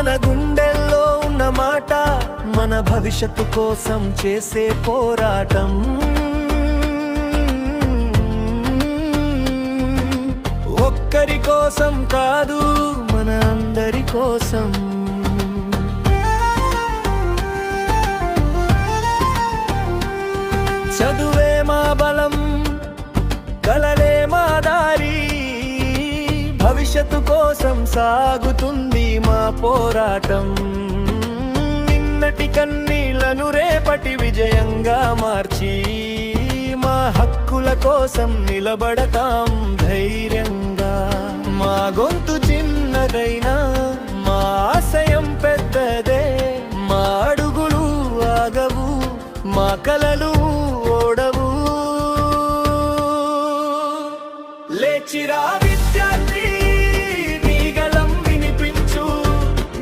మన గుండెల్లో ఉన్న మాట, మన భవిష్యత్తు కోసం చేసే పోరాటం. ఒక్కరి కోసం కాదు, మన అందరి కోసం. చదువే మా బలం, కలలే మా దారి, భవిష్యత్తు కోసం సాగుతుంది మా పోరాటం. నిన్నటి కన్నీళ్లను రేపటి విజయంగా మార్చి, మా హక్కుల కోసం నిలబడతాం ధైర్యంగా. మా గొంతు చిన్నదైనా మా ఆశయం పెద్దదే, మా అడుగులు ఆగవు, మా కలలు ఓడవు. లేచిరా విద్యార్థి, నీ గళం వినిపించు,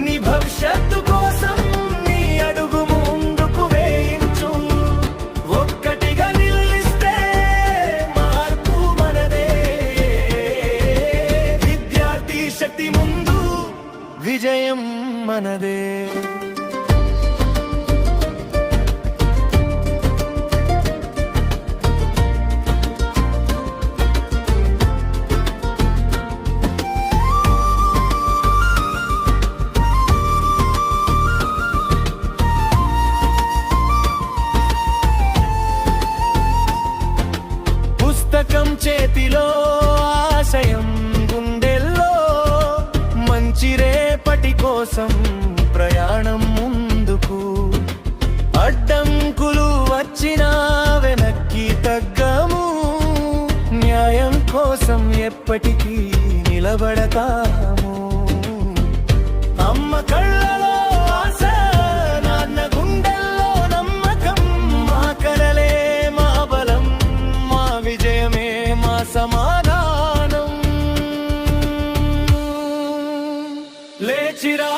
నీ భవిష్యత్తు కోసం నీ అడుగు ముందుకు వేయించు. ఒక్కటిగా నిలిస్తే మార్పు మనదే, విద్యార్థి శక్తి ముందు విజయం మనదే. పుస్తకం చేతిలో, ఆశయం గుండెల్లో, మంచి రేపటి కోసం ప్రయాణం ముందుకు. అడ్డంకులు వచ్చినా వెనక్కి తగ్గము, న్యాయం కోసం ఎప్పటికీ నిలబడతాము. అమ్మ కళ్ళలో ఆశ, నాన్న గుండెల్లో నమ్మకం, మా కలలే మా బలం, మా విజయమే మా సమాధానం. లేచిరా